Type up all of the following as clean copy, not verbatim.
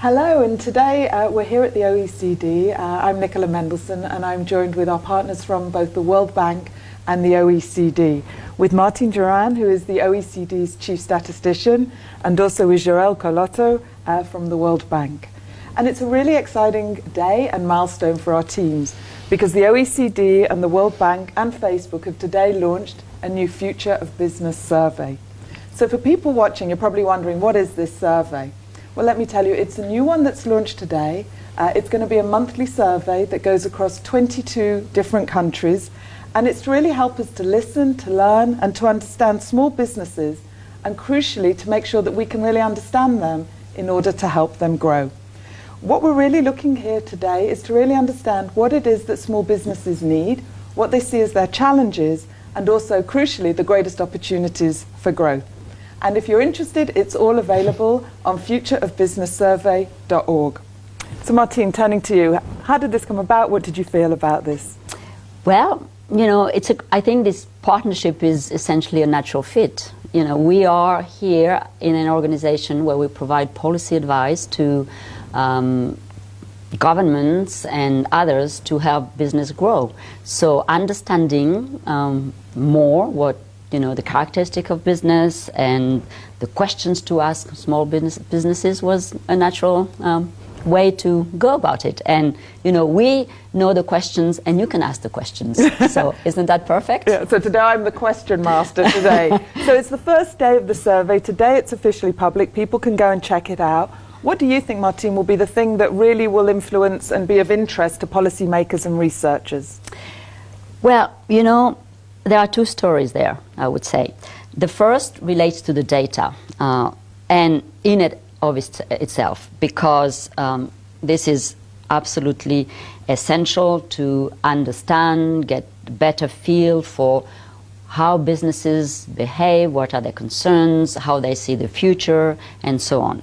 Hello, and today we're here at the OECD. I'm Nicola Mendelsohn, and I'm joined with our partners from both the World Bank and the OECD, with Martine Duran, who is the OECD's Chief Statistician, and also with Joël Carlotto from the World Bank. And it's a really exciting day and milestone for our teams, because the OECD and the World Bank and Facebook have today launched a new Future of Business survey. So for people watching, you're probably wondering, what is this survey? Well, let me tell you, it's a new one that's launched today. It's going to be a monthly survey that goes across 22 different countries, and it's to really help us to listen, to learn, and to understand small businesses, and crucially, to make sure that we can really understand them in order to help them grow. What we're really looking here today is to really understand what it is that small businesses need, what they see as their challenges, and also, crucially, the greatest opportunities for growth. And if you're interested, it's all available on futureofbusinesssurvey.org. So Martine, turning to you, how did this come about? What did you feel about this? Well, I think this partnership is essentially a natural fit. We are here in an organization where we provide policy advice to governments and others to help business grow. So understanding more what the characteristic of business and the questions to ask small businesses was a natural way to go about it. And, we know the questions and you can ask the questions. So isn't that perfect? Yeah, so today I'm the question master today. So it's the first day of the survey. Today it's officially public. People can go and check it out. What do you think, Martine, will be the thing that really will influence and be of interest to policymakers and researchers? Well, there are two stories there, I would say. The first relates to the data, and in it of itself, because this is absolutely essential to understand, get a better feel for how businesses behave, what are their concerns, how they see the future, and so on.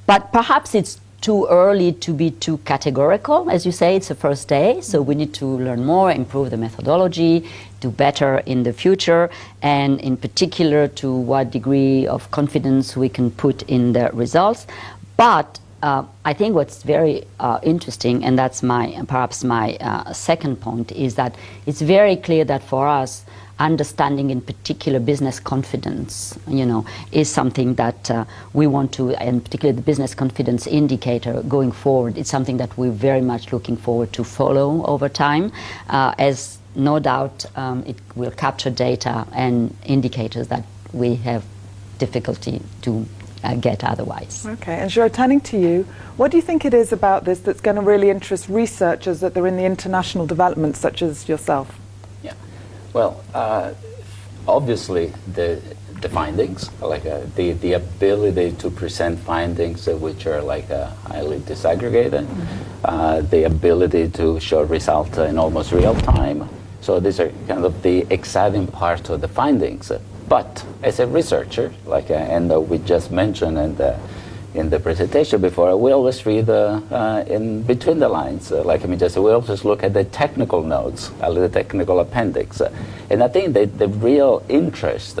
But perhaps it's too early to be too categorical. As you say, it's the first day, so we need to learn more, improve the methodology, do better in the future, and in particular to what degree of confidence we can put in the results. But I think what's very interesting, and that's perhaps my second point, is that it's very clear that for us, understanding in particular business confidence, is something that we want to, and particularly the business confidence indicator going forward, it's something that we're very much looking forward to follow over time, as no doubt it will capture data and indicators that we have difficulty to get otherwise. Okay, and Joël, turning to you, what do you think it is about this that's going to really interest researchers that they're in the international development, such as yourself? Well, obviously the findings, the ability to present findings which are highly disaggregated, the ability to show results in almost real time. So these are kind of the exciting part of the findings. But as a researcher, and we just mentioned in the presentation before, we always read in between the lines. We always look at the technical notes, the technical appendix. And I think that the real interest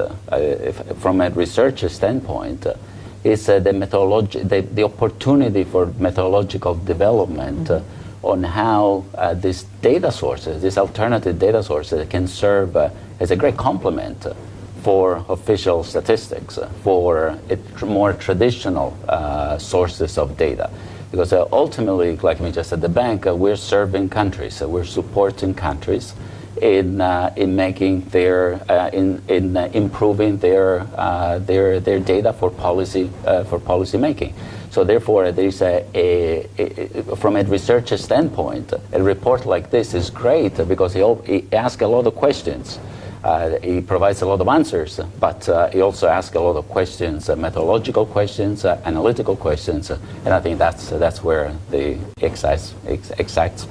from a researcher standpoint is the methodology, the opportunity for methodological development on how these data sources, these alternative data sources can serve as a great complement for official statistics, for more traditional sources of data. Because ultimately, like we just said, the bank, we're serving countries, we're supporting countries in making in improving their data for policy making. So therefore, there's from a researcher standpoint, a report like this is great because he asks a lot of questions. He provides a lot of answers, but he also asks a lot of questions, methodological questions, analytical questions, and I think that's where it excites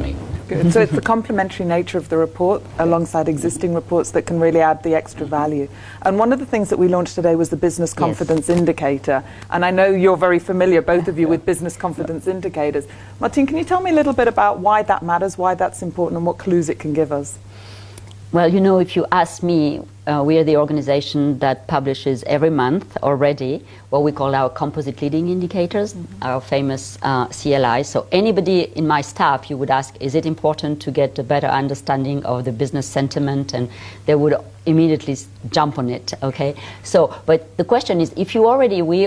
me. Good. So it's the complementary nature of the report alongside existing reports that can really add the extra value. And one of the things that we launched today was the Business Confidence Indicator, and I know you're very familiar, both of you, with business confidence indicators. Martine, can you tell me a little bit about why that matters, why that's important, and what clues it can give us? Well, you know, if you ask me, we are the organization that publishes every month already what we call our composite leading indicators, our famous CLI. So anybody in my staff, you would ask, is it important to get a better understanding of the business sentiment? And they would immediately jump on it, okay? So, but the question is, if we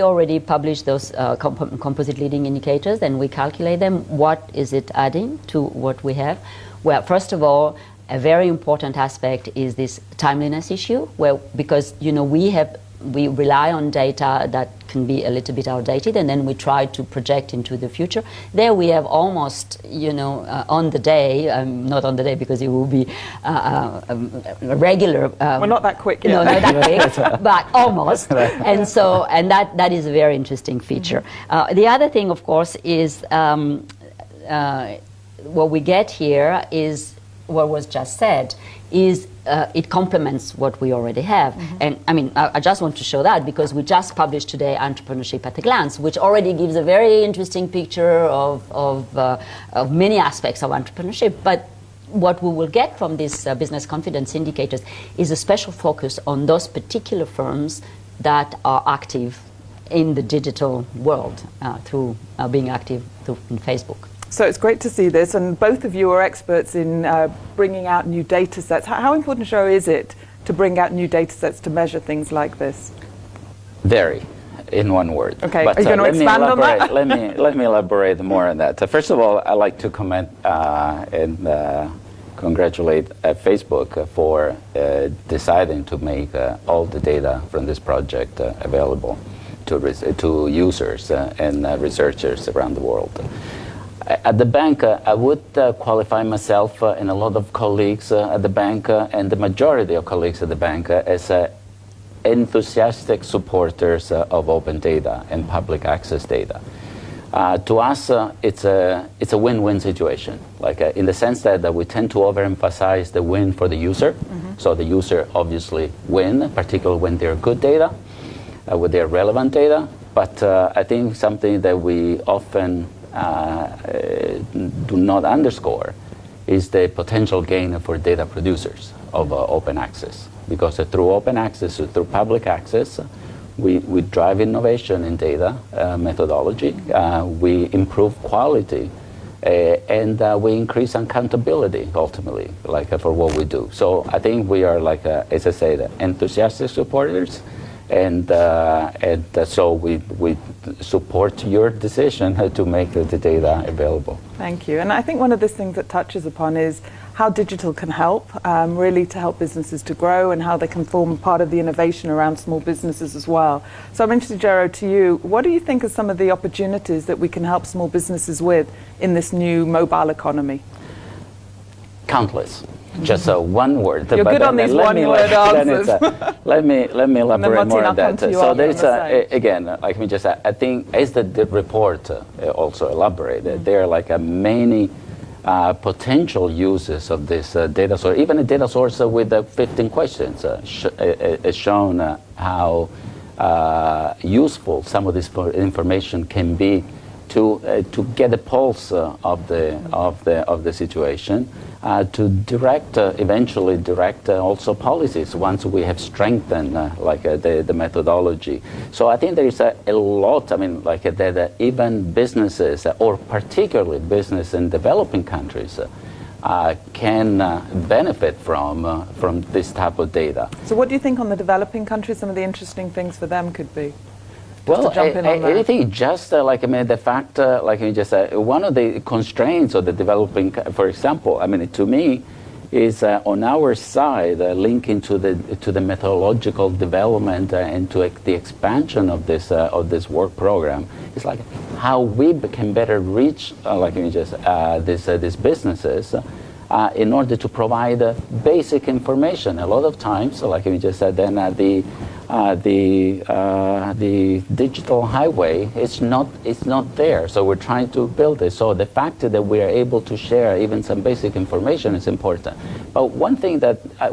already publish those composite leading indicators, and we calculate them, what is it adding to what we have? Well, first of all, a very important aspect is this timeliness issue, because you know we rely on data that can be a little bit outdated, and then we try to project into the future. There we have almost, you know, on the day, not on the day because it will be a regular. We're not that quick yet. No, not that quick, but almost. And so, and that is a very interesting feature. The other thing, of course, is what we get here is what was just said, is it complements what we already have. And I mean, I just want to show that because we just published today Entrepreneurship at a Glance, which already gives a very interesting picture of many aspects of entrepreneurship. But what we will get from these business confidence indicators is a special focus on those particular firms that are active in the digital world through being active in Facebook. So it's great to see this, and both of you are experts in bringing out new data sets. How important, Joe, is it to bring out new data sets to measure things like this? Very, in one word. Okay, but, are you going to expand on that? let me elaborate more on that. First of all, I'd like to comment and congratulate Facebook for deciding to make all the data from this project available to users and researchers around the world. At the bank, I would qualify myself and a lot of colleagues at the bank and the majority of colleagues at the bank as enthusiastic supporters of open data and public access data. To us, it's a win-win situation, like in the sense that we tend to overemphasize the win for the user. So the user obviously win, particularly when they're good data, with their relevant data. But I think something that we often do not underscore is the potential gain for data producers of open access. Because through open access, through public access, we drive innovation in data methodology, we improve quality, and we increase accountability ultimately, like for what we do. So I think we are, like as I said, enthusiastic supporters. And so we support your decision to make the data available. Thank you. And I think one of the things that touches upon is how digital can help, really to help businesses to grow, and how they can form part of the innovation around small businesses as well. So I'm interested, Gero, to you, what do you think are some of the opportunities that we can help small businesses with in this new mobile economy? Countless. Just one word. You're good on these one-word answers. Let me elaborate more on that. So there's again, like me just, I think as the report also elaborated, there are like many potential uses of this data source. Even a data source with 15 questions has shown how useful some of this information can be to get a pulse of the situation, to eventually direct also policies once we have strengthened the methodology. So I think there is a lot. I mean, like that even businesses, or particularly business in developing countries, can benefit from this type of data. So what do you think on the developing countries, some of the interesting things for them could be? Well, I think just the fact, like you just said, one of the constraints of the developing, for example, I mean, to me, is on our side linking to the methodological development and to the expansion of this work program. It's like how we can better reach, these businesses. In order to provide basic information. A lot of times, like you just said, then the digital highway it's not there. So we're trying to build it. So the fact that we are able to share even some basic information is important. But one point that I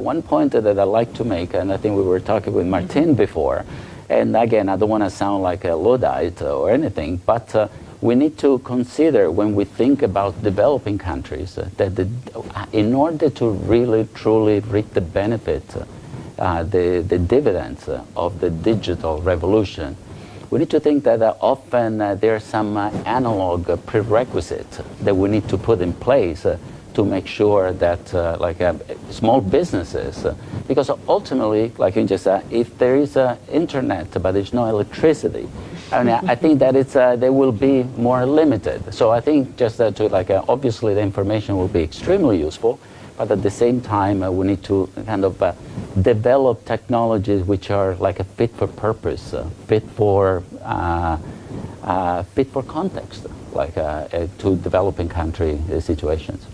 like to make, and I think we were talking with Martin before, and again, I don't want to sound like a Luddite or anything, but we need to consider when we think about developing countries that in order to really truly reap the benefit, the dividends of the digital revolution, we need to think that often there are some analog prerequisites that we need to put in place to make sure that small businesses, because ultimately, like you just said, if there is internet but there's no electricity, I think that they will be more limited. So I think just obviously the information will be extremely useful, but at the same time we need to kind of develop technologies which are like a fit for purpose, fit for context, to developing country situations.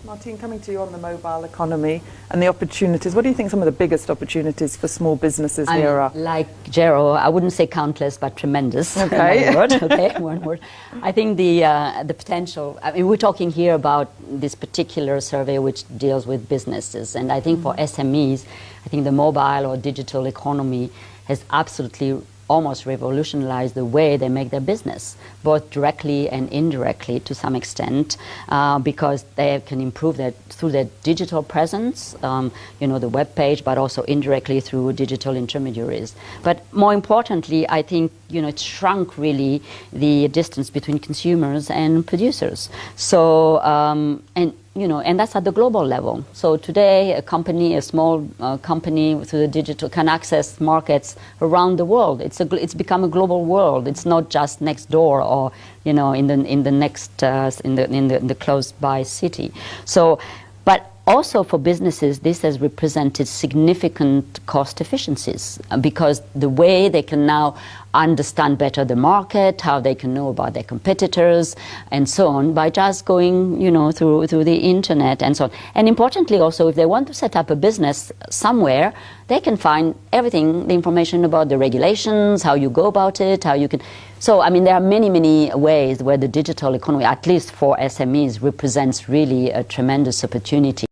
Martin, coming to you on the mobile economy and the opportunities, what do you think some of the biggest opportunities for small businesses here are? Like Gero, I wouldn't say countless, but tremendous. Okay. One word. Okay, one word. I think the potential. I mean, we're talking here about this particular survey which deals with businesses, and I think for SMEs, I think the mobile or digital economy has absolutely almost revolutionized the way they make their business, both directly and indirectly to some extent, because they can improve that through their digital presence, the web page, but also indirectly through digital intermediaries. But more importantly, I think it shrunk really the distance between consumers and producers. So and that's at the global level. So today, a small company through the digital can access markets around the world. It's become a global world. It's not just next door or in the close by city. So, but also for businesses, this has represented significant cost efficiencies because the way they can now understand better the market, how they can know about their competitors, and so on, by just going, through the internet and so on. And importantly, also, if they want to set up a business somewhere, they can find everything, the information about the regulations, how you go about it, how you can. So, I mean, there are many, many ways where the digital economy, at least for SMEs, represents really a tremendous opportunity.